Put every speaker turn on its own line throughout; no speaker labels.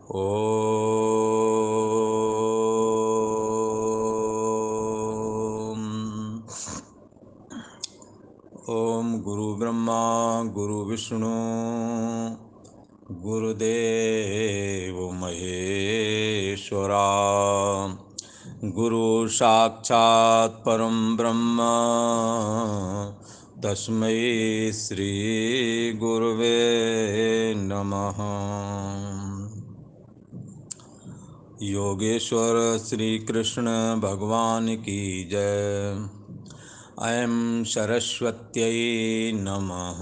ओम गुरु ब्रह्मा गुरु विष्णु गुरुदेव महेश्वरा गुरु साक्षात् परम ब्रह्म तस्मै श्री गुरुवे नमः। योगेश्वर श्री कृष्ण भगवान की जय। ऐं सरस्वत्यै नमः।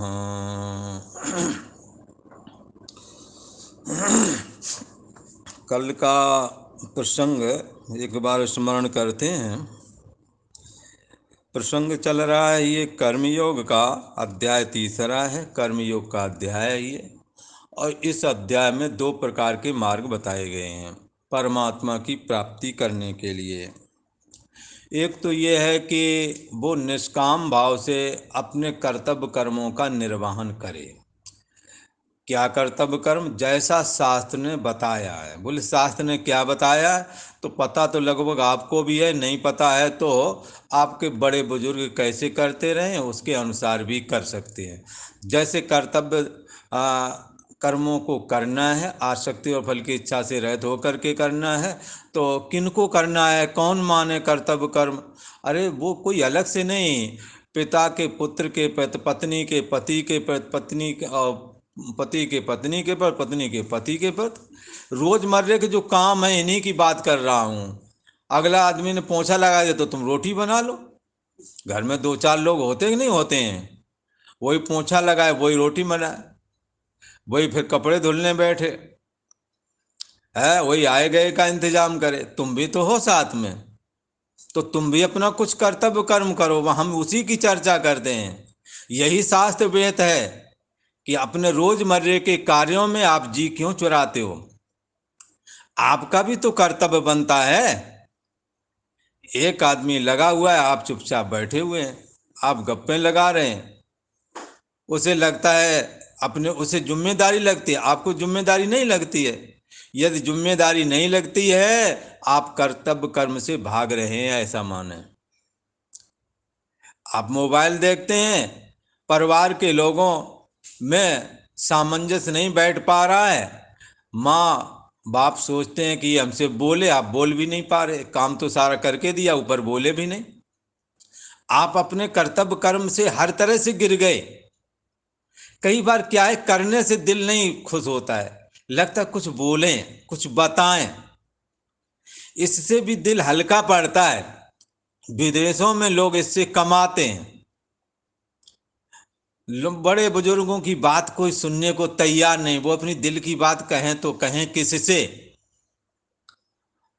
कल का प्रसंग एक बार स्मरण करते हैं। प्रसंग चल रहा है ये कर्मयोग का, अध्याय तीसरा है, कर्मयोग का अध्याय है ये। और इस अध्याय में दो प्रकार के मार्ग बताए गए हैं परमात्मा की प्राप्ति करने के लिए। एक तो ये है कि वो निष्काम भाव से अपने कर्तव्य कर्मों का निर्वहन करे। क्या कर्तव्य कर्म? जैसा शास्त्र ने बताया है। बोले शास्त्र ने क्या बताया है? तो पता तो लगभग आपको भी है, नहीं पता है तो आपके बड़े बुजुर्ग कैसे करते रहे उसके अनुसार भी कर सकते हैं। जैसे कर्तव्य कर्मों को करना है, आसक्ति और फल की इच्छा से रहित होकर के करना है। तो किनको करना है? कौन माने कर्तव्य कर्म? अरे वो कोई अलग से नहीं, पिता के पुत्र के प्रति, पत्नी के पति के प्रति, पत्नी के पति के पत्नी के पर, पत्नी के पति के प्रति। रोजमर्रे के जो काम है इन्हीं की बात कर रहा हूँ। अगला आदमी ने पोंछा लगा दिया तो तुम रोटी बना लो। घर में दो चार लोग होते कि नहीं होते हैं? वही पोंछा लगाए, वही रोटी बनाए, वही फिर कपड़े धुलने बैठे है, वही आए गए का इंतजाम करे। तुम भी तो हो साथ में, तो तुम भी अपना कुछ कर्तव्य कर्म करो। हम उसी की चर्चा करते हैं। यही शास्त्र वेद है कि अपने रोजमर्रे के कार्यों में आप जी क्यों चुराते हो? आपका भी तो कर्तव्य बनता है। एक आदमी लगा हुआ है, आप चुपचाप बैठे हुए हैं, आप गप्पे लगा रहे हैं। उसे लगता है अपने, उसे जिम्मेदारी लगती है, आपको जिम्मेदारी नहीं लगती है। यदि जिम्मेदारी नहीं लगती है, आप कर्तव्य कर्म से भाग रहे हैं ऐसा माने। आप मोबाइल देखते हैं, परिवार के लोगों में सामंजस्य नहीं बैठ पा रहा है। माँ बाप सोचते हैं कि हमसे बोले, आप बोल भी नहीं पा रहे, काम तो सारा करके दिया, ऊपर बोले भी नहीं। आप अपने कर्तव्य कर्म से हर तरह से गिर गए। कई बार क्या है, करने से दिल नहीं खुश होता है, लगता है कुछ बोलें कुछ बताएं, इससे भी दिल हल्का पड़ता है। विदेशों में लोग इससे कमाते हैं। बड़े बुजुर्गों की बात कोई सुनने को तैयार नहीं, वो अपनी दिल की बात कहें तो कहें किससे?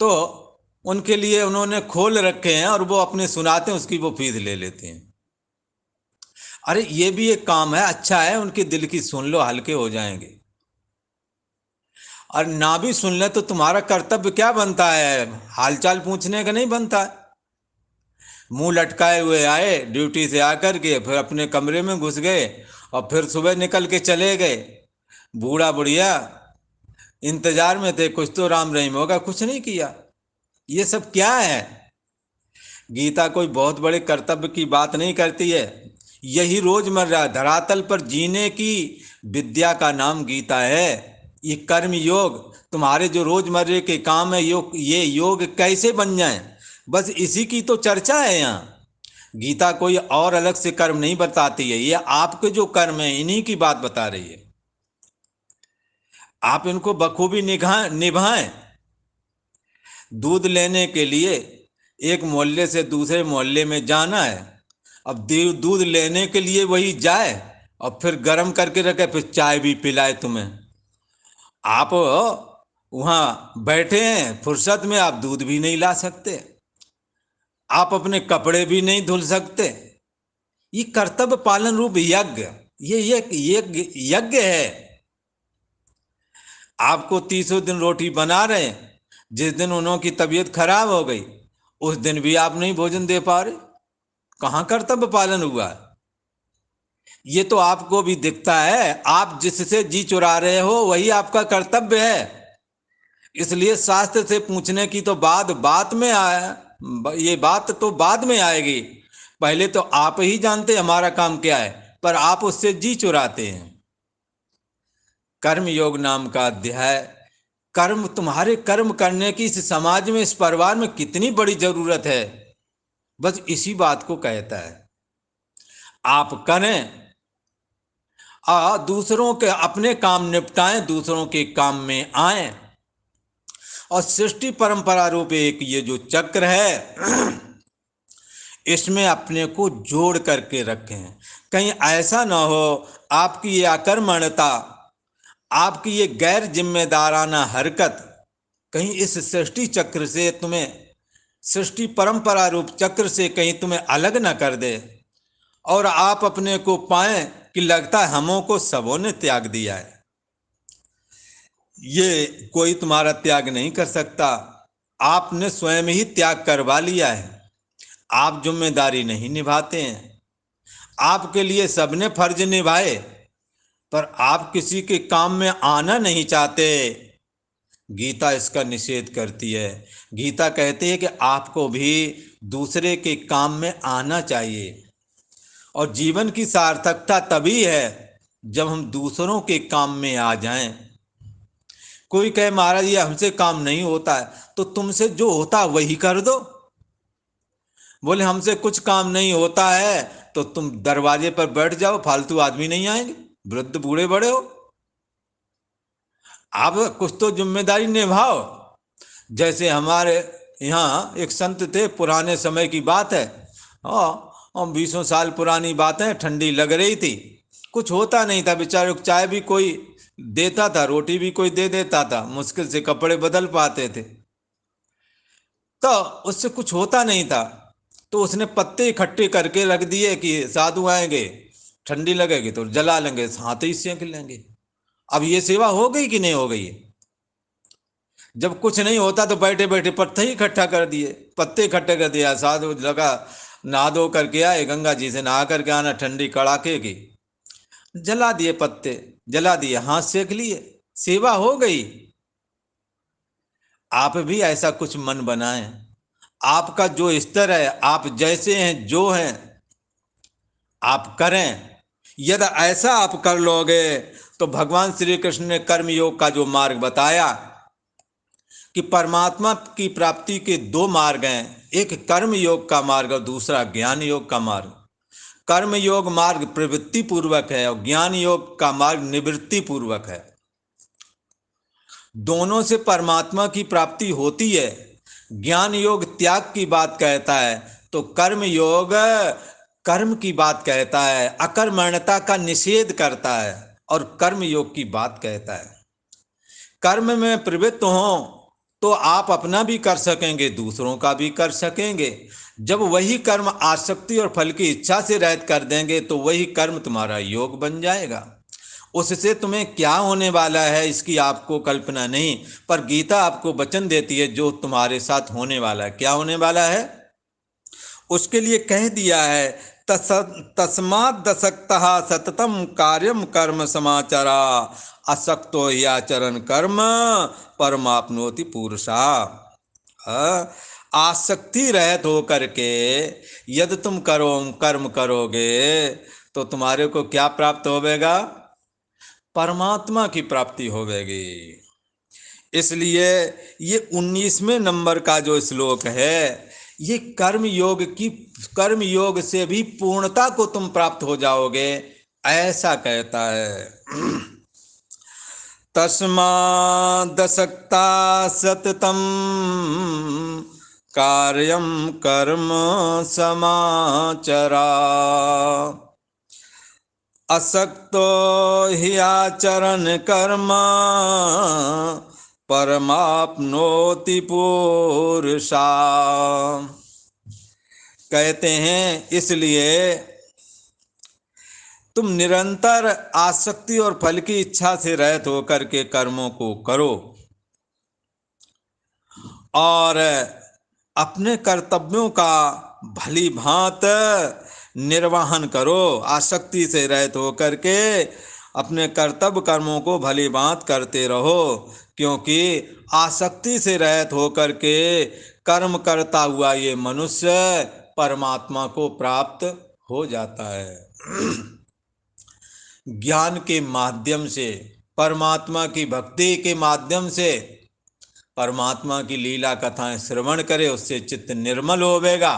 तो उनके लिए उन्होंने खोल रखे हैं और वो अपने सुनाते हैं, उसकी वो फीस ले लेते हैं। अरे ये भी एक काम है, अच्छा है, उनके दिल की सुन लो, हल्के हो जाएंगे। और ना भी सुन ले तो तुम्हारा कर्तव्य क्या बनता है? हालचाल पूछने का नहीं बनता है। मुंह लटकाए हुए आए ड्यूटी से आकर के, फिर अपने कमरे में घुस गए और फिर सुबह निकल के चले गए। बूढ़ा बुढ़िया इंतजार में थे, कुछ तो राम रहीम होगा, कुछ नहीं किया। ये सब क्या है? गीता कोई बहुत बड़े कर्तव्य की बात नहीं करती है। यही रोजमर्रा धरातल पर जीने की विद्या का नाम गीता है। ये कर्म योग, तुम्हारे जो रोजमर्रे के काम है, ये योग कैसे बन जाए, बस इसी की तो चर्चा है यहाँ। गीता कोई और अलग से कर्म नहीं बताती है, ये आपके जो कर्म है इन्हीं की बात बता रही है। आप इनको बखूबी निभाएं। दूध लेने के लिए एक मोहल्ले से दूसरे मोहल्ले में जाना है। अब दूध लेने के लिए वही जाए और फिर गर्म करके रखे, फिर चाय भी पिलाए तुम्हें। आप वहां बैठे हैं फुर्सत में, आप दूध भी नहीं ला सकते, आप अपने कपड़े भी नहीं धुल सकते। ये कर्तव्य पालन रूप यज्ञ, ये यज्ञ है। आपको 30 दिन रोटी बना रहे हैं, जिस दिन उन्होंने की तबीयत खराब हो गई उस दिन भी आप नहीं भोजन दे पा रहे। कहाँ कर्तव्य पालन हुआ? ये तो आपको भी दिखता है, आप जिससे जी चुरा रहे हो वही आपका कर्तव्य है। इसलिए शास्त्र से पूछने की तो बात में आया, ये बात तो बाद में आएगी। पहले तो आप ही जानते हमारा काम क्या है, पर आप उससे जी चुराते हैं। कर्म योग नाम का अध्याय, कर्म, तुम्हारे कर्म करने की इस समाज में, इस परिवार में कितनी बड़ी जरूरत है, बस इसी बात को कहता है। आप करें, दूसरों के अपने काम निपटाएं, दूसरों के काम में आए, और सृष्टि परंपरा रूप एक ये जो चक्र है इसमें अपने को जोड़ करके रखें। कहीं ऐसा ना हो आपकी ये आक्रमणता, आपकी ये गैर जिम्मेदाराना हरकत कहीं इस सृष्टि चक्र से तुम्हें, सृष्टि परंपरा रूप चक्र से कहीं तुम्हें अलग ना कर दे, और आप अपने को पाएं कि लगता है हमों को सबों ने त्याग दिया है। ये कोई तुम्हारा त्याग नहीं कर सकता, आपने स्वयं ही त्याग करवा लिया है। आप जिम्मेदारी नहीं निभाते हैं, आपके लिए सबने फर्ज निभाए, पर आप किसी के काम में आना नहीं चाहते। गीता इसका निषेध करती है। गीता कहती है कि आपको भी दूसरे के काम में आना चाहिए, और जीवन की सार्थकता तभी है जब हम दूसरों के काम में आ जाएं। कोई कहे महाराज ये हमसे काम नहीं होता है, तो तुमसे जो होता है वही कर दो। बोले हमसे कुछ काम नहीं होता है तो तुम दरवाजे पर बैठ जाओ, फालतू आदमी नहीं आएंगे, वृद्ध बूढ़े बड़े हो, आप कुछ तो जिम्मेदारी निभाओ। जैसे हमारे यहाँ एक संत थे, पुराने समय की बात है, और 20 साल पुरानी बात है, ठंडी लग रही थी, कुछ होता नहीं था बेचारे, चाय भी कोई देता था, रोटी भी कोई दे देता था, मुश्किल से कपड़े बदल पाते थे, तो उससे कुछ होता नहीं था। तो उसने पत्ते इकट्ठे करके रख दिए कि साधु आएंगे, ठंडी लगेगी तो जला लेंगे, हाथ ही सेंक लेंगे। अब ये सेवा हो गई कि नहीं हो गई? जब कुछ नहीं होता तो बैठे बैठे पत्ते ही इकट्ठा कर दिए, पत्ते इकट्ठे कर दिया, साधु लगा नहा धो करके आए, गंगा जी से नहा करके आना, ठंडी कड़ाके की, जला दिए पत्ते, जला दिए, हाथ सेक लिए, सेवा हो गई। आप भी ऐसा कुछ मन बनाएं, आपका जो स्तर है, आप जैसे हैं जो हैं आप करें। यदि ऐसा आप कर लोगे तो भगवान श्री कृष्ण ने कर्म योग का जो मार्ग बताया कि परमात्मा की प्राप्ति के दो मार्ग हैं, एक कर्म योग का मार्ग और दूसरा ज्ञान योग का मार्ग। कर्म योग मार्ग प्रवृत्ति पूर्वक है और ज्ञान योग का मार्ग निवृत्ति पूर्वक है। दोनों से परमात्मा की प्राप्ति होती है। ज्ञान योग त्याग की बात कहता है, तो कर्म योग कर्म की बात कहता है, अकर्मण्यता का निषेध करता है, और कर्म योग की बात कहता है। कर्म में प्रवृत्त हो तो आप अपना भी कर सकेंगे, दूसरों का भी कर सकेंगे। जब वही कर्म आसक्ति और फल की इच्छा से रहित कर देंगे तो वही कर्म तुम्हारा योग बन जाएगा। उससे तुम्हें क्या होने वाला है इसकी आपको कल्पना नहीं, पर गीता आपको वचन देती है जो तुम्हारे साथ होने वाला है। क्या होने वाला है उसके लिए कह दिया है, तस्मात् दशक्तः सततम कार्यम कर्म समाचारा, असक्तो याचरण कर्म परमाप्नोति पुरुषा। आसक्ति रहित हो करके यदि तुम कर्म करोगे तो तुम्हारे को क्या प्राप्त होवेगा? परमात्मा की प्राप्ति होवेगी। इसलिए ये 19वें नंबर का जो श्लोक है, ये कर्म योग से भी पूर्णता को तुम प्राप्त हो जाओगे, ऐसा कहता है। तस्मादसक्ता सततम कार्यम कर्म समाचरा, असक्तो हि आचरण कर्म परमाप्नोति पुरुषा। कहते हैं इसलिए तुम निरंतर आसक्ति और फल की इच्छा से रहित होकर के कर्मों को करो और अपने कर्तव्यों का भली भांत निर्वहन करो, आसक्ति से रहित होकर के अपने कर्तव्य कर्मों को भली भांति करते रहो, क्योंकि आसक्ति से रहित होकर के कर्म करता हुआ ये मनुष्य परमात्मा को प्राप्त हो जाता है। ज्ञान के माध्यम से, परमात्मा की भक्ति के माध्यम से परमात्मा की लीला कथाएं श्रवण करे, उससे चित्त निर्मल होवेगा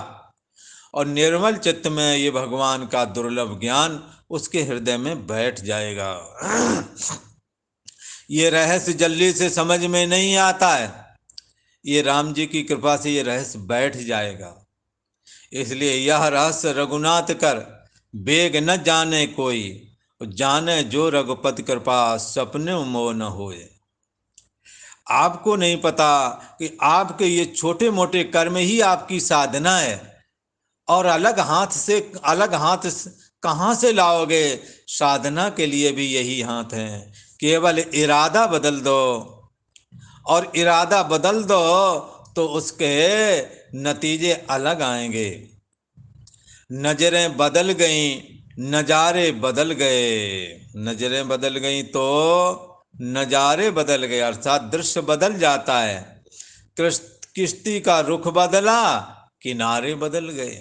और निर्मल चित्त में ये भगवान का दुर्लभ ज्ञान उसके हृदय में बैठ जाएगा। ये रहस्य जल्दी से समझ में नहीं आता है, ये राम जी की कृपा से ये रहस्य बैठ जाएगा। इसलिए यह रहस्य रघुनाथ कर बेग न जाने कोई, जाने जो रघुपति कृपा सपने मोह न होए। आपको नहीं पता कि आपके ये छोटे मोटे कर्म ही आपकी साधना है, और अलग हाथ कहाँ से लाओगे? साधना के लिए भी यही हाथ है, केवल इरादा बदल दो, और इरादा बदल दो तो उसके नतीजे अलग आएंगे। नजरें बदल गईं, नजारे बदल गए, नजरें बदल गईं तो नजारे बदल गए, अर्थात दृश्य बदल जाता है। किश्ती का रुख बदला, किनारे बदल गए।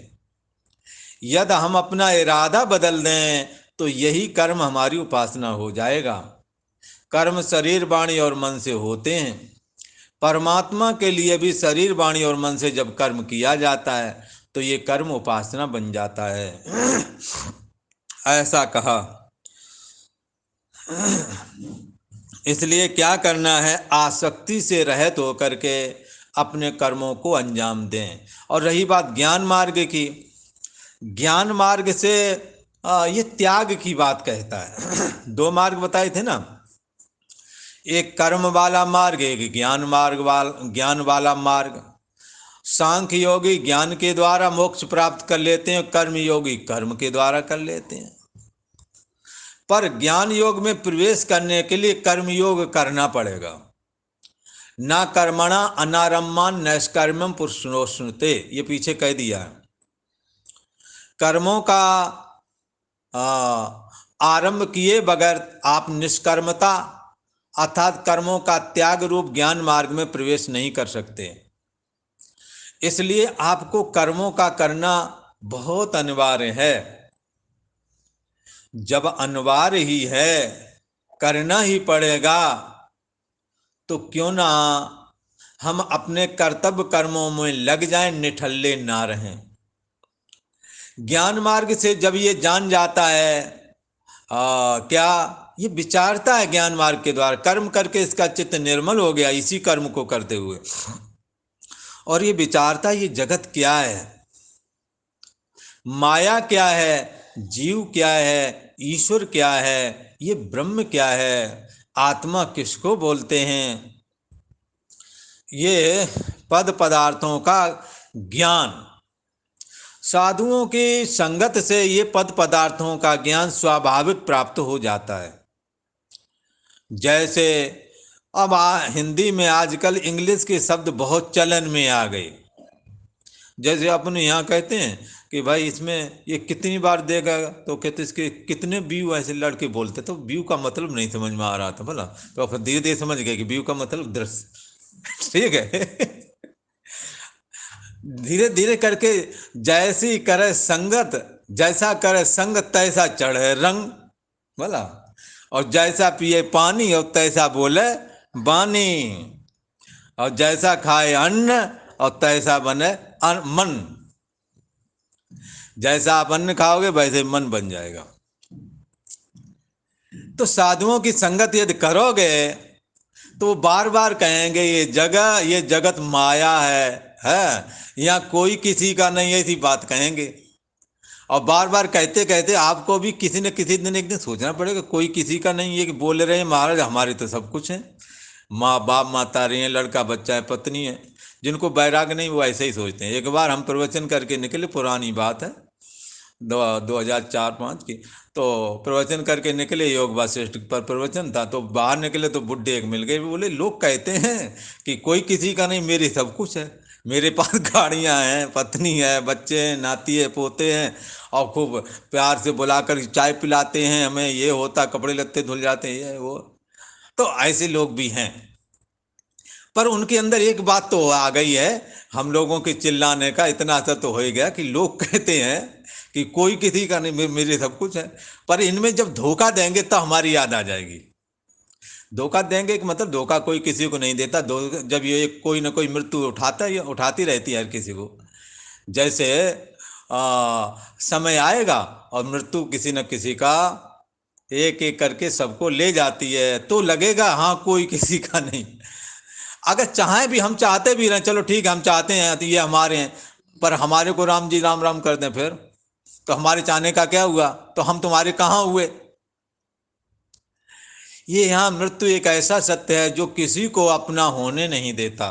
यदि हम अपना इरादा बदल दें तो यही कर्म हमारी उपासना हो जाएगा। कर्म शरीर वाणी और मन से होते हैं। परमात्मा के लिए भी शरीर वाणी और मन से जब कर्म किया जाता है तो ये कर्म उपासना बन जाता है। ऐसा कहा। इसलिए क्या करना है? आसक्ति से रहित होकर के अपने कर्मों को अंजाम दें। और रही बात ज्ञान मार्ग की, ज्ञान मार्ग से ये त्याग की बात कहता है। दो मार्ग बताए थे ना, एक कर्म वाला मार्ग, एक ज्ञान वाला मार्ग। सांख्य योगी ज्ञान के द्वारा मोक्ष प्राप्त कर लेते हैं, कर्म योगी कर्म के द्वारा कर लेते हैं। पर ज्ञान योग में प्रवेश करने के लिए कर्म योग करना पड़ेगा। ना कर्मणा अनारम्मान नैष्कर्म्यम पुरुषोष्णुते, ये पीछे कह दिया है। कर्मों का आरंभ किए बगैर आप निष्कर्मता अर्थात कर्मों का त्याग रूप ज्ञान मार्ग में प्रवेश नहीं कर सकते। इसलिए आपको कर्मों का करना बहुत अनिवार्य है। जब अनिवार्य ही है, करना ही पड़ेगा, तो क्यों ना हम अपने कर्तव्य कर्मों में लग जाएं, निठल्ले ना रहें। ज्ञान मार्ग से जब ये जान जाता है, क्या ये विचारता है ज्ञान मार्ग के द्वारा, कर्म करके इसका चित्त निर्मल हो गया इसी कर्म को करते हुए, और ये विचारता ये जगत क्या है, माया क्या है, जीव क्या है, ईश्वर क्या है, ये ब्रह्म क्या है, आत्मा किसको बोलते हैं, ये पद पदार्थों का ज्ञान। साधुओं की संगत से ये पद पदार्थों का ज्ञान स्वाभाविक प्राप्त हो जाता है। जैसे अब हिंदी में आजकल इंग्लिश के शब्द बहुत चलन में आ गए। जैसे अपने यहाँ कहते हैं कि भाई इसमें ये कितनी बार देगा, तो कहते इसके कितने व्यू, ऐसे लड़के बोलते, तो व्यू का मतलब नहीं समझ में आ रहा था भला, तो फिर धीरे धीरे समझ गए कि व्यू का मतलब दृश्य। ठीक है। धीरे धीरे करके जैसी करे संगत, जैसा करे संग तैसा चढ़े रंग बोला, और जैसा पिए पानी और तैसा बोले बानी, और जैसा खाए अन्न और तैसा बने मन। जैसा आप अन्न खाओगे वैसे मन बन जाएगा। तो साधुओं की संगत यदि करोगे तो बार बार कहेंगे ये जगत माया है, यहाँ कोई किसी का नहीं है, ऐसी बात कहेंगे। और बार बार कहते कहते आपको भी किसी न किसी दिन एक दिन सोचना पड़ेगा, कोई किसी का नहीं है कि बोल रहे हैं महाराज हमारे तो सब कुछ है, माँ बाप माता रही हैं, लड़का बच्चा है, पत्नी है। जिनको बैराग नहीं वो ऐसे ही सोचते हैं। एक बार हम प्रवचन करके निकले, पुरानी बात है 2004-05 की, तो प्रवचन करके निकले, योग वासिष्ठ पर प्रवचन था, तो बाहर निकले तो बुढ़े एक मिल गए, बोले लोग कहते हैं कि कोई किसी का नहीं, मेरी सब कुछ है। मेरे पास गाड़ियां हैं, पत्नी है, बच्चे हैं, नाती है, पोते हैं, और खूब प्यार से बुलाकर चाय पिलाते हैं हमें, ये होता, कपड़े लत्ते धुल जाते हैं, ये वो। तो ऐसे लोग भी हैं। पर उनके अंदर एक बात तो आ गई है, हम लोगों के चिल्लाने का इतना असर तो हो ही गया कि लोग कहते हैं कि कोई किसी का नहीं, मेरे सब कुछ है। पर इनमें जब धोखा देंगे तो हमारी याद आ जाएगी। धोखा देंगे कि मतलब धोखा कोई किसी को नहीं देता, जब ये कोई ना कोई मृत्यु उठाता है, उठाती रहती है हर किसी को। जैसे समय आएगा और मृत्यु किसी न किसी का एक एक करके सबको ले जाती है, तो लगेगा हाँ कोई किसी का नहीं। अगर चाहें भी, हम चाहते भी रहें, चलो ठीक है हम चाहते हैं तो ये हमारे हैं, पर हमारे को राम जी राम राम कर दें फिर, तो हमारे चाहने का क्या हुआ, तो हम तुम्हारे कहाँ हुए। ये यहाँ मृत्यु एक ऐसा सत्य है जो किसी को अपना होने नहीं देता।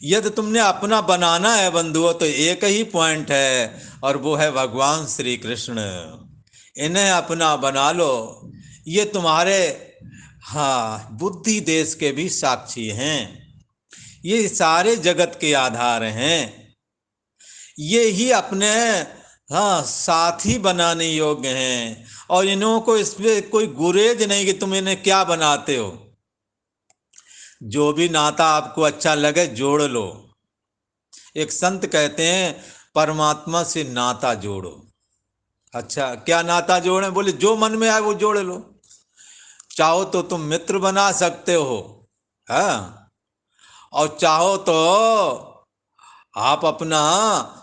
यदि तुमने अपना बनाना है बंधुओं तो एक ही पॉइंट है, और वो है भगवान श्री कृष्ण। इन्हें अपना बना लो। ये तुम्हारे, हाँ, बुद्धि देश के भी साक्षी हैं। ये सारे जगत के आधार हैं। ये ही अपने, हाँ, साथी बनाने योग्य हैं। और इन्हों को इस पे कोई गुरेज नहीं कि तुम इन्हें क्या बनाते हो। जो भी नाता आपको अच्छा लगे जोड़ लो। एक संत कहते हैं परमात्मा से नाता जोड़ो। अच्छा, क्या नाता जोड़े, बोले जो मन में आए वो जोड़ लो। चाहो तो तुम मित्र बना सकते हो, हाँ, और चाहो तो आप अपना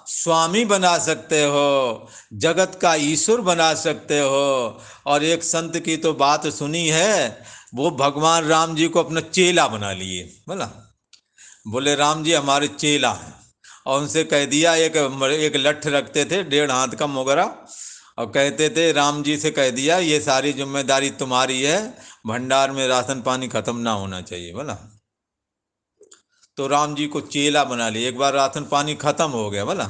स्वामी बना सकते हो, जगत का ईश्वर बना सकते हो। और एक संत की तो बात सुनी है, वो भगवान राम जी को अपना चेला बना लिए, बोला, बोले राम जी हमारे चेला हैं। और उनसे कह दिया, एक एक लठ रखते थे 1.5 हाथ का मोगरा, और कहते थे राम जी से कह दिया ये सारी जिम्मेदारी तुम्हारी है, भंडार में राशन पानी खत्म ना होना चाहिए, बोला। तो राम जी को चेला बना लिया। एक बार राशन पानी खत्म हो गया, बोला,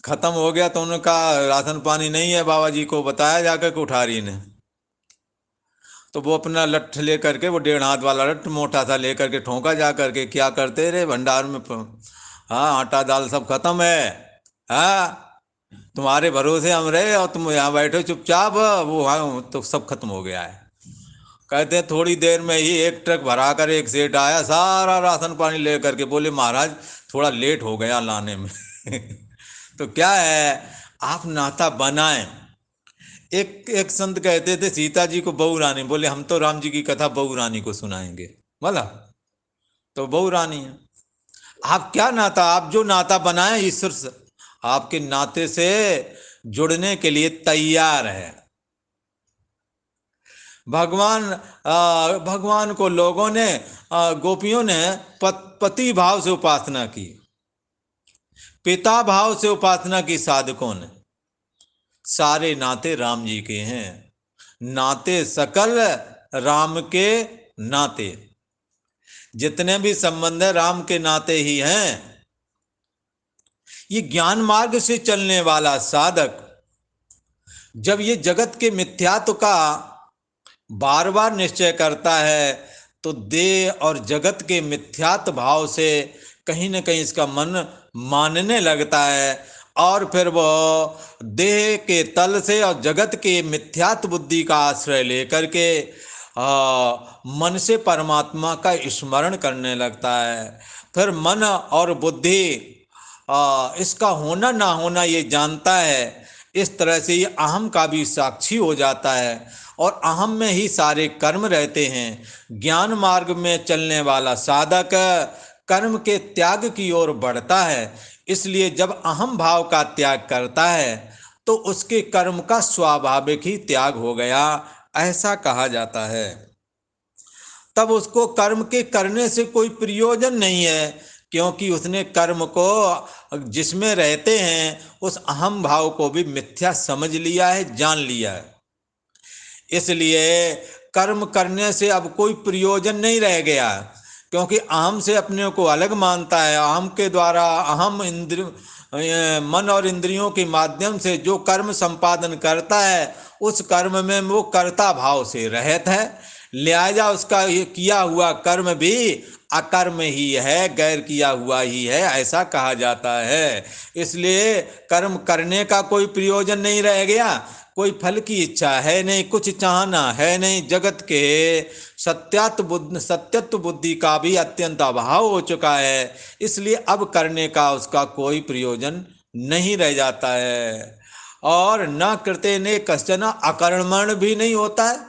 खत्म हो गया तो उन्होंने कहा राशन पानी नहीं है, बाबा जी को बताया जाकर के उठारी ने। तो वो अपना लठ लेकर के, वो 1.5 हाथ वाला लठ मोटा सा लेकर के ठोंका जा करके, क्या करते रहे भंडार में, हाँ आटा दाल सब खत्म है, हाँ, तुम्हारे भरोसे हम रहे और तुम यहाँ बैठे चुपचाप, वो हाँ तो सब खत्म हो गया है। कहते हैं थोड़ी देर में ही एक ट्रक भरा कर एक सेठ आया, सारा राशन पानी ले करके, बोले महाराज थोड़ा लेट हो गया लाने में। तो क्या है, आप नाता बनाएं। एक एक संत कहते थे सीता जी को बहू रानी, बोले हम तो राम जी की कथा बहू रानी को सुनाएंगे, बोला, तो बहू रानी है। आप क्या नाता, आप जो नाता बनाए ईश्वर से, आपके नाते से जुड़ने के लिए तैयार है। भगवान भगवान को लोगों ने, गोपियों ने पति भाव से उपासना की, पिता भाव से उपासना की साधकों ने। सारे नाते राम जी के हैं, नाते सकल राम के नाते, जितने भी संबंध है राम के नाते ही हैं। ये ज्ञान मार्ग से चलने वाला साधक जब ये जगत के मिथ्यात्व का बार बार निश्चय करता है, तो देह और जगत के मिथ्यात्व भाव से कहीं न कहीं इसका मन मानने लगता है, और फिर वो देह के तल से और जगत के मिथ्यात्व बुद्धि का आश्रय लेकर के मन से परमात्मा का स्मरण करने लगता है। फिर मन और बुद्धि इसका होना ना होना ये जानता है। इस तरह से ये अहम का भी साक्षी हो जाता है, और अहम में ही सारे कर्म रहते हैं। ज्ञान मार्ग में चलने वाला साधक कर्म के त्याग की ओर बढ़ता है। इसलिए जब अहम भाव का त्याग करता है तो उसके कर्म का स्वाभाविक ही त्याग हो गया, ऐसा कहा जाता है। तब उसको कर्म के करने से कोई प्रयोजन नहीं है, क्योंकि उसने कर्म को, जिसमें रहते हैं उस अहम भाव को भी मिथ्या समझ लिया है, जान लिया है। इसलिए कर्म करने से अब कोई प्रयोजन नहीं रह गया, क्योंकि अहम से अपने को अलग मानता है। अहम के द्वारा, अहम मन और इंद्रियों के माध्यम से जो कर्म संपादन करता है, उस कर्म में वो कर्ता भाव से रहता है। लिहाजा उसका ये किया हुआ कर्म भी अकर्म ही है, गैर किया हुआ ही है, ऐसा कहा जाता है। इसलिए कर्म करने का कोई प्रयोजन नहीं रह गया, कोई फल की इच्छा है नहीं, कुछ चाहना है नहीं। जगत के सत्यत्व बुद्धि का भी अत्यंत अभाव हो चुका है, इसलिए अब करने का उसका कोई प्रयोजन नहीं रह जाता है। और न कृते ने कश्चन, अकर्मण भी नहीं होता है।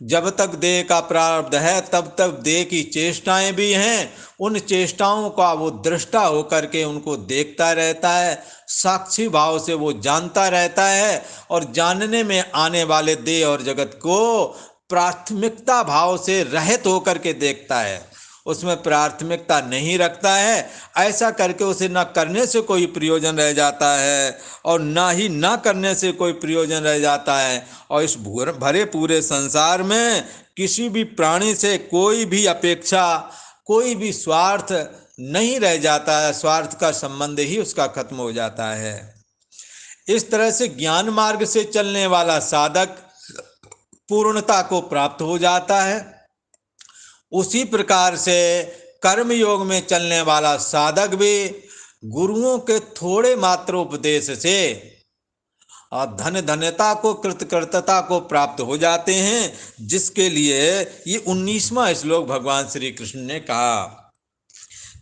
जब तक देह का प्रारब्ध है तब तक देह की चेष्टाएं भी हैं, उन चेष्टाओं का वो दृष्टा होकर के उनको देखता रहता है, साक्षी भाव से वो जानता रहता है, और जानने में आने वाले देह और जगत को प्राथमिकता भाव से रहित होकर के देखता है, उसमें प्राथमिकता नहीं रखता है। ऐसा करके उसे न करने से कोई प्रयोजन रह जाता है और ना ही ना करने से कोई प्रयोजन रह जाता है। और इस भरे पूरे संसार में किसी भी प्राणी से कोई भी अपेक्षा, कोई भी स्वार्थ नहीं रह जाता है, स्वार्थ का संबंध ही उसका खत्म हो जाता है। इस तरह से ज्ञान मार्ग से चलने वाला साधक पूर्णता को प्राप्त हो जाता है। उसी प्रकार से कर्म योग में चलने वाला साधक भी गुरुओं के थोड़े मात्र उपदेश से धन्यता को, कृतकृतता को प्राप्त हो जाते हैं, जिसके लिए ये 19वां श्लोक भगवान श्री कृष्ण ने कहा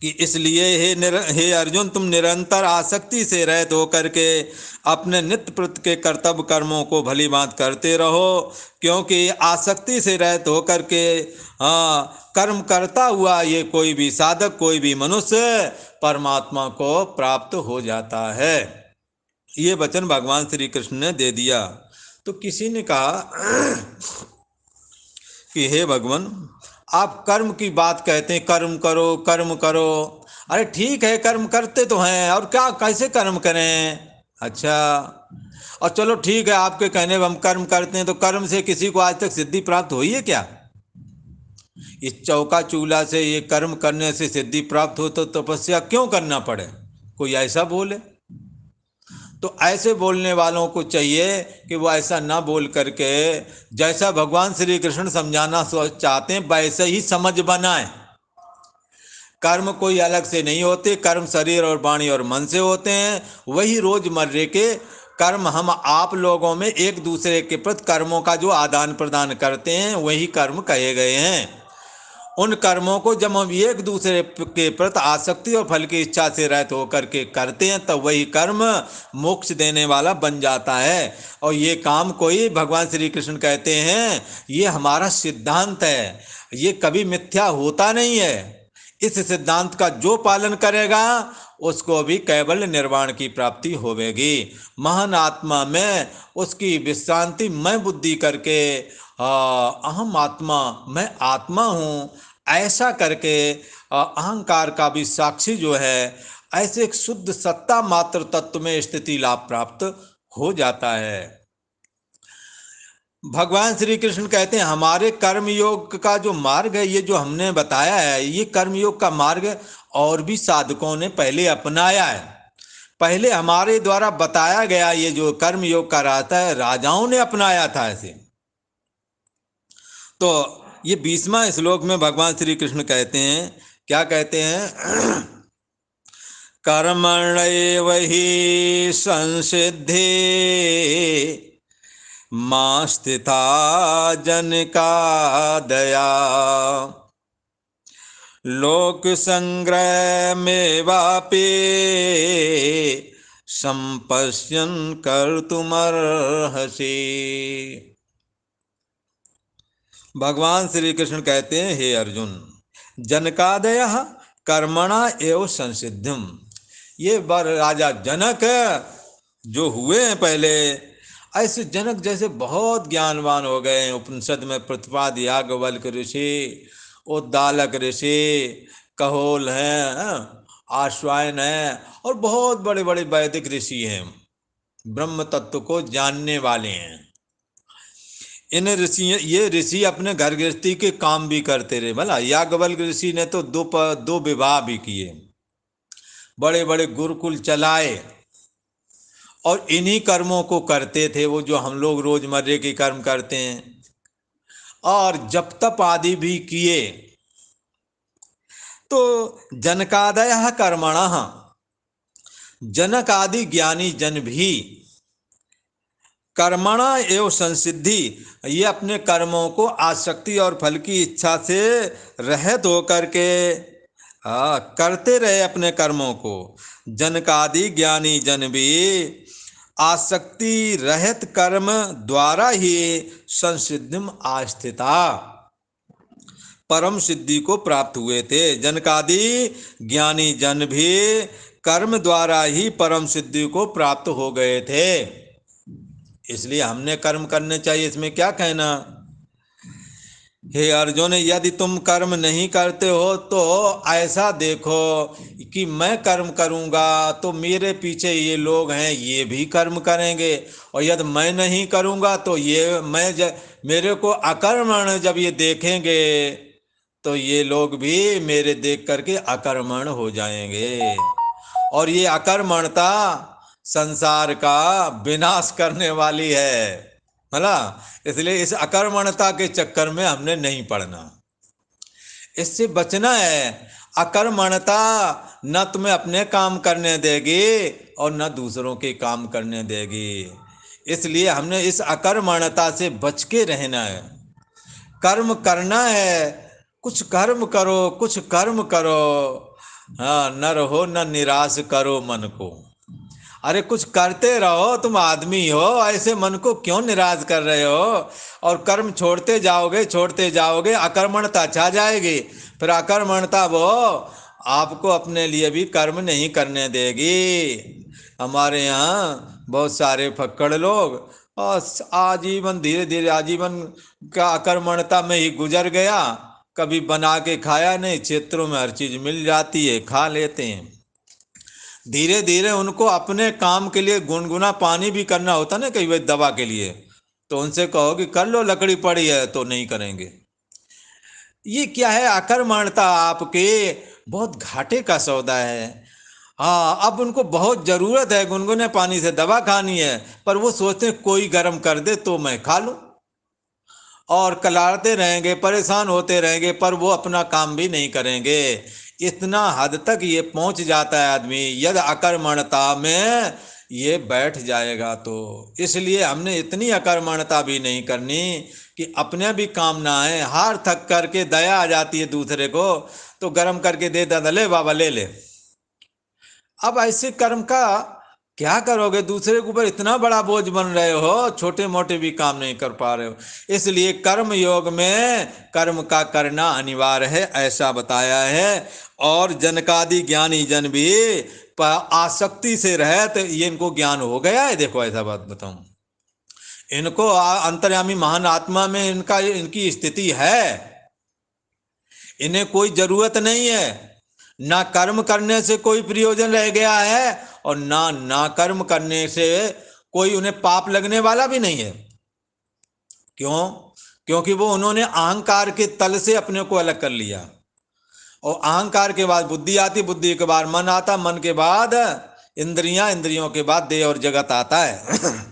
कि इसलिए हे अर्जुन, तुम निरंतर आसक्ति से रहित होकर के अपने नित्य प्रति के कर्तव्य कर्मों को भली भांति करते रहो, क्योंकि आसक्ति से रहित होकर के कर्म करता हुआ ये कोई भी साधक, कोई भी मनुष्य परमात्मा को प्राप्त हो जाता है। ये वचन भगवान श्री कृष्ण ने दे दिया। तो किसी ने कहा कि हे भगवान, आप कर्म की बात कहते हैं, कर्म करो कर्म करो। अरे ठीक है, कर्म करते तो हैं, और क्या कैसे कर्म करें? अच्छा, और चलो ठीक है, आपके कहने पर हम कर्म करते हैं, तो कर्म से किसी को आज तक सिद्धि प्राप्त हुई है क्या? इस चौका चूल्हा से ये कर्म करने से सिद्धि प्राप्त हो तो तपस्या क्यों करना पड़े? कोई ऐसा बोले तो ऐसे बोलने वालों को चाहिए कि वो ऐसा ना बोल करके जैसा भगवान श्री कृष्ण समझाना चाहते हैं वैसे ही समझ बनाए। कर्म कोई अलग से नहीं होते, कर्म शरीर और वाणी और मन से होते हैं। वही रोजमर्रे के कर्म हम आप लोगों में एक दूसरे के प्रति कर्मों का जो आदान प्रदान करते हैं वही कर्म कहे गए हैं। उन कर्मों को जब हम एक दूसरे के प्रति आसक्ति और फल की इच्छा से रहित होकर के करते हैं तब वही कर्म मोक्ष देने वाला बन जाता है। और ये काम कोई, भगवान श्री कृष्ण कहते हैं, ये हमारा सिद्धांत है, ये कभी मिथ्या होता नहीं है। इस सिद्धांत का जो पालन करेगा उसको भी कैवल्य निर्वाण की प्राप्ति होवेगी। महान आत्मा में उसकी विश्रांति मैं बुद्धि करके अहम आत्मा, मैं आत्मा हूँ, ऐसा करके अहंकार का भी साक्षी जो है, ऐसे एक शुद्ध सत्ता मात्र तत्व में स्थिति लाभ प्राप्त हो जाता है। भगवान श्री कृष्ण कहते हैं हमारे कर्मयोग का जो मार्ग है, ये जो हमने बताया है, ये कर्मयोग का मार्ग और भी साधकों ने पहले अपनाया है। पहले हमारे द्वारा बताया गया ये जो कर्मयोग का रास्ता है, राजाओं ने अपनाया था ऐसे। तो ये 20वां श्लोक में भगवान श्री कृष्ण कहते हैं, क्या कहते हैं? कर्मण्येव हि संसिद्धि मा स्थिता जनकादया लोक संग्रह में वापे संपश्यन कर्तुमर्हसि। भगवान श्री कृष्ण कहते हैं, हे अर्जुन, जनकादय कर्मणा एवं संसिद्धिम, ये राजा जनक जो हुए हैं पहले, ऐसे जनक जैसे बहुत ज्ञानवान हो गए हैं। उपनिषद में प्रतिपाद याज्ञवल्क्य ऋषि, उद्दालक ऋषि, कहोल हैं, आश्वायन हैं, और बहुत बड़े बड़े वैदिक ऋषि हैं, ब्रह्म तत्व को जानने वाले हैं। इन ऋषि, ये ऋषि अपने घर गृहस्थी के काम भी करते रहे। भला याज्ञवल्क्य ऋषि ने तो दो विवाह भी किए, बड़े बड़े गुरुकुल चलाए, और इन्हीं कर्मों को करते थे वो जो हम लोग रोजमर्रे के कर्म करते हैं। और जप तप आदि भी किए, तो जनकादयः कर्मणः, जनक आदि ज्ञानी जन भी कर्मणा एवं संसिद्धि, ये अपने कर्मों को आसक्ति और फल की इच्छा से रहित होकर के करते रहे अपने कर्मों को। जनकादि ज्ञानी जन भी आसक्ति रहित कर्म द्वारा ही संसिद्धिम आस्थिता, परम सिद्धि को प्राप्त हुए थे। जनकादि ज्ञानी जन भी कर्म द्वारा ही परम सिद्धि को प्राप्त हो गए थे। इसलिए हमने कर्म करने चाहिए, इसमें क्या कहना। हे अर्जुन, यदि तुम कर्म नहीं करते हो तो ऐसा देखो कि मैं कर्म करूंगा तो मेरे पीछे ये लोग हैं, ये भी कर्म करेंगे, और यदि मैं नहीं करूंगा तो ये मेरे को अकर्मण जब ये देखेंगे तो ये लोग भी मेरे देख करके अकर्मण हो जाएंगे, और ये अकर्मणता संसार का विनाश करने वाली है, है। इसलिए इस अकर्मणता के चक्कर में हमने नहीं पड़ना, इससे बचना है। अकर्मणता न तुम्हें अपने काम करने देगी और न दूसरों के काम करने देगी, इसलिए हमने इस अकर्मणता से बच के रहना है। कर्म करना है, कुछ कर्म करो, कुछ कर्म करो, हाँ, न रहो न निराश करो मन को। अरे कुछ करते रहो, तुम आदमी हो, ऐसे मन को क्यों निराश कर रहे हो। और कर्म छोड़ते जाओगे अकर्मणता छा जाएगी, फिर अकर्मणता वो आपको अपने लिए भी कर्म नहीं करने देगी। हमारे यहाँ बहुत सारे फक्कड़ लोग और आजीवन धीरे धीरे आजीवन का अकर्मणता में ही गुजर गया, कभी बना के खाया नहीं, क्षेत्रों में हर चीज मिल जाती है, खा लेते हैं। धीरे धीरे उनको अपने काम के लिए गुनगुना पानी भी करना होता ना कई बार दवा के लिए, तो उनसे कहो कि कर लो, लकड़ी पड़ी है, तो नहीं करेंगे। ये क्या है, अकर्मणता आपके बहुत घाटे का सौदा है। हाँ, अब उनको बहुत जरूरत है गुनगुने पानी से दवा खानी है, पर वो सोचते हैं कोई गर्म कर दे तो मैं खा लूं, और कलारते रहेंगे, परेशान होते रहेंगे, पर वो अपना काम भी नहीं करेंगे। इतना हद तक ये पहुंच जाता है आदमी यदि अकर्मणता में ये बैठ जाएगा तो। इसलिए हमने इतनी अकर्मणता भी नहीं करनी कि अपने भी काम ना आए। हार थक करके दया आ जाती है दूसरे को, तो गर्म करके दे देता, ले बाबा ले ले। अब ऐसे कर्म का क्या करोगे, दूसरे के ऊपर इतना बड़ा बोझ बन रहे हो, छोटे मोटे भी काम नहीं कर पा रहे हो। इसलिए कर्म योग में कर्म का करना अनिवार्य है, ऐसा बताया है। और जनकादि ज्ञानी जन भी आसक्ति से रहत, ये इनको ज्ञान हो गया है। देखो ऐसा बात बताऊं, इनको अंतर्यामी महान आत्मा में इनकी स्थिति है, इन्हें कोई जरूरत नहीं है, ना कर्म करने से कोई प्रयोजन रह गया है, और ना कर्म करने से कोई उन्हें पाप लगने वाला भी नहीं है। क्यों? क्योंकि वो उन्होंने अहंकार के तल से अपने को अलग कर लिया, और अहंकार के बाद बुद्धि आती, बुद्धि के बाद मन आता, मन के बाद इंद्रियां, इंद्रियों के बाद देह और जगत आता है।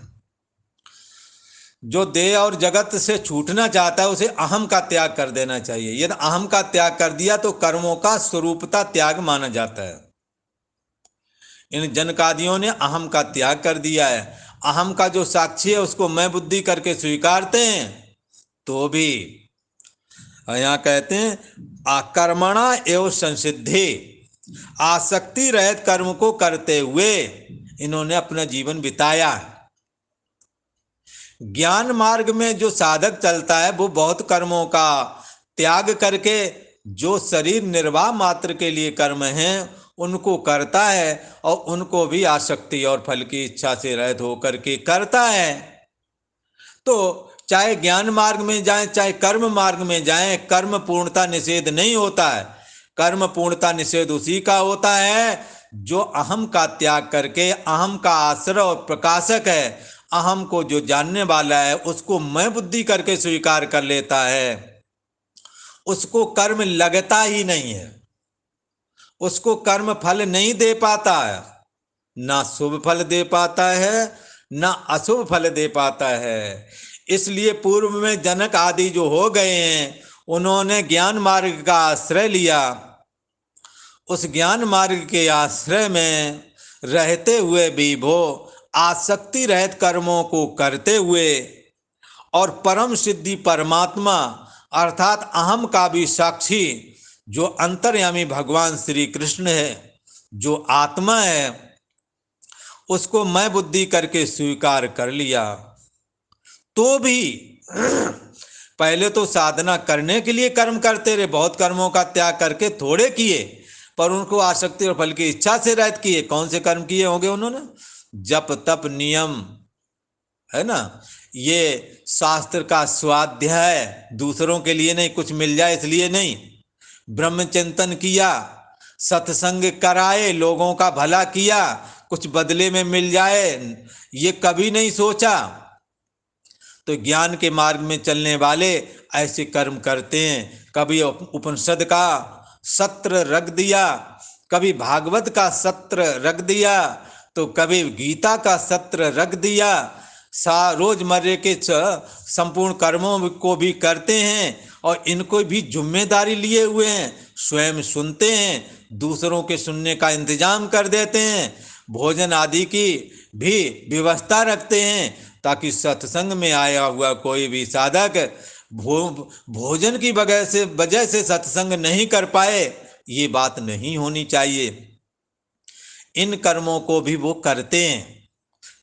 जो देह और जगत से छूटना चाहता है उसे अहम का त्याग कर देना चाहिए। यदि अहम का त्याग कर दिया तो कर्मों का स्वरूपता त्याग माना जाता है। इन जनकादियों ने अहम का त्याग कर दिया है। अहम का जो साक्षी है उसको मैं बुद्धि करके स्वीकारते हैं, तो भी यहाँ कहते हैं आकर्मणा एवं संसिद्धि, आसक्ति रहित कर्म को करते हुए इन्होंने अपना जीवन बिताया। ज्ञान मार्ग में जो साधक चलता है वो बहुत कर्मों का त्याग करके जो शरीर निर्वाह मात्र के लिए कर्म हैं उनको करता है, और उनको भी आसक्ति और फल की इच्छा से रहित होकर के करता है। तो चाहे ज्ञान मार्ग में जाए चाहे कर्म मार्ग में जाए, कर्म पूर्णता निषेध नहीं होता है। कर्म पूर्णता निषेध उसी का होता है जो अहम का त्याग करके, अहम का आश्रय और प्रकाशक है, अहम को जो जानने वाला है उसको मैं बुद्धि करके स्वीकार कर लेता है, उसको कर्म लगता ही नहीं है, उसको कर्म फल नहीं दे पाता है, ना शुभ फल दे पाता है ना अशुभ फल दे पाता है। इसलिए पूर्व में जनक आदि जो हो गए हैं उन्होंने ज्ञान मार्ग का आश्रय लिया, उस ज्ञान मार्ग के आश्रय में रहते हुए भी वो आसक्ति रहित कर्मों को करते हुए और परम सिद्धि परमात्मा अर्थात अहम का भी साक्षी जो अंतर्यामी भगवान श्री कृष्ण है, जो आत्मा है, उसको मैं बुद्धि करके स्वीकार कर लिया, तो भी पहले तो साधना करने के लिए कर्म करते रहे, बहुत कर्मों का त्याग करके थोड़े किए, पर उनको आसक्ति और फल की इच्छा से रहित किए। कौन से कर्म किए होंगे उन्होंने? जप तप नियम, है ना, ये शास्त्र का स्वाध्याय, दूसरों के लिए नहीं, कुछ मिल जाए इसलिए नहीं, ब्रह्म चिंतन किया, सत्संग कराए, लोगों का भला किया, कुछ बदले में मिल जाए, ये कभी नहीं सोचा। तो ज्ञान के मार्ग में चलने वाले ऐसे कर्म करते हैं। कभी उपनिषद का सत्र रख दिया, कभी भागवत का सत्र रख दिया, तो कभी गीता का सत्र रख दिया। रोजमर्रे के संपूर्ण कर्मों को भी करते हैं और इनको भी जिम्मेदारी लिए हुए हैं। स्वयं सुनते हैं, दूसरों के सुनने का इंतजाम कर देते हैं, भोजन आदि की भी व्यवस्था रखते हैं, ताकि सत्संग में आया हुआ कोई भी साधक भोजन की वजह से सत्संग नहीं कर पाए, ये बात नहीं होनी चाहिए। इन कर्मों को भी वो करते हैं,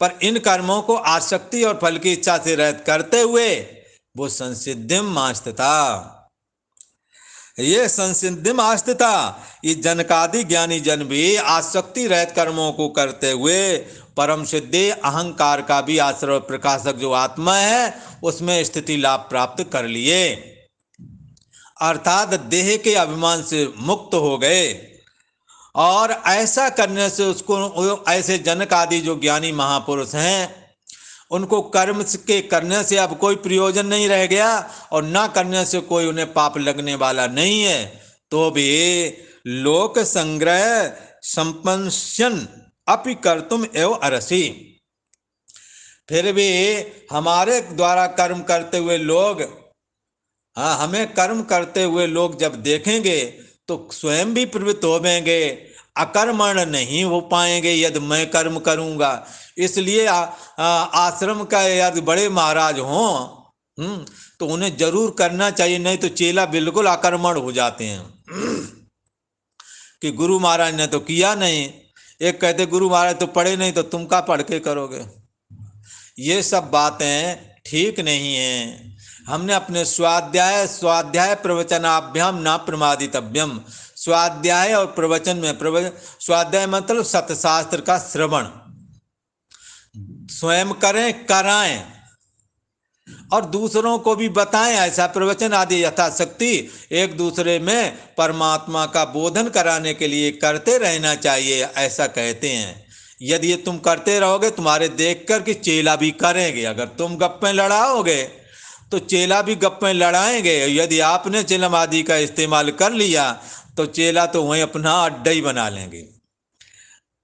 पर इन कर्मों को आसक्ति और फल की इच्छा से रहित करते हुए वो संसिद्धिम आस्थिता, ये संसिद्धिम आस्थिता, ये जनकादि ज्ञानी जन भी आसक्ति रहित कर्मों को करते हुए परम सिद्धि अहंकार का भी आश्रय प्रकाशक जो आत्मा है उसमें स्थिति लाभ प्राप्त कर लिए, अर्थात देह के अभिमान से मुक्त हो गए। और ऐसा करने से उसको, ऐसे जनक आदि जो ज्ञानी महापुरुष हैं, उनको कर्म के करने से अब कोई प्रयोजन नहीं रह गया और ना करने से कोई उन्हें पाप लगने वाला नहीं है। तो भी लोक संग्रह संपन्नन अपि कर्तुम एव अरसी, फिर भी हमारे द्वारा कर्म करते हुए लोग, हाँ, हमें कर्म करते हुए लोग जब देखेंगे तो स्वयं भी प्रवृत्त होवेंगे, अकर्मण नहीं हो पाएंगे यदि मैं कर्म करूंगा। इसलिए आश्रम का यदि बड़े महाराज हों तो उन्हें जरूर करना चाहिए, नहीं तो चेला बिल्कुल अकर्मण हो जाते हैं कि गुरु महाराज ने तो किया नहीं। एक कहते गुरु महाराज तो पढ़े नहीं, तो तुम का पढ़ के करोगे। ये सब बातें ठीक नहीं हैं। हमने अपने स्वाध्याय प्रवचनाभ्याम ना प्रमादितव्यम, स्वाध्याय और प्रवचन में, स्वाध्याय मतलब सतशास्त्र का श्रवण स्वयं करें, कराएं और दूसरों को भी बताएं। ऐसा प्रवचन आदि यथाशक्ति एक दूसरे में परमात्मा का बोधन कराने के लिए करते रहना चाहिए, ऐसा कहते हैं। यदि ये तुम करते रहोगे, तुम्हारे देख कर के चेला भी करेंगे। अगर तुम गप्पे लड़ाओगे तो चेला भी गप्पे लड़ाएंगे। यदि आपने चिलम आदि का इस्तेमाल कर लिया तो चेला तो वहीं अपना अड्डा ही बना लेंगे।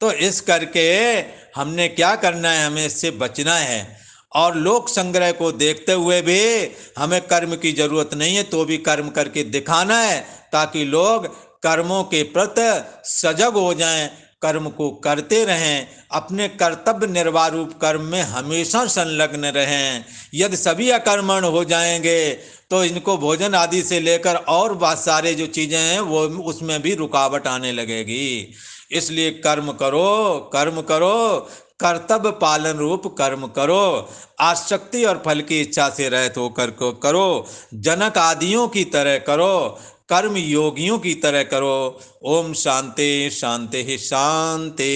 तो इस करके हमने क्या करना है, हमें इससे बचना है। और लोक संग्रह को देखते हुए भी हमें कर्म की जरूरत नहीं है, तो भी कर्म करके दिखाना है, ताकि लोग कर्मों के प्रति सजग हो जाएं, कर्म को करते रहें, अपने कर्तव्य निर्वाह रूप कर्म में हमेशा संलग्न रहें। यदि सभी अकर्मण हो जाएंगे तो इनको भोजन आदि से लेकर और बहुत सारे जो चीज़ें हैं वो उसमें भी रुकावट आने लगेगी। इसलिए कर्म करो, कर्म करो, कर्तव्य पालन रूप कर्म करो, आसक्ति और फल की इच्छा से रहित होकर करो, जनक आदियों की तरह करो, कर्म योगियों की तरह करो। ओम शांति शांति शांति।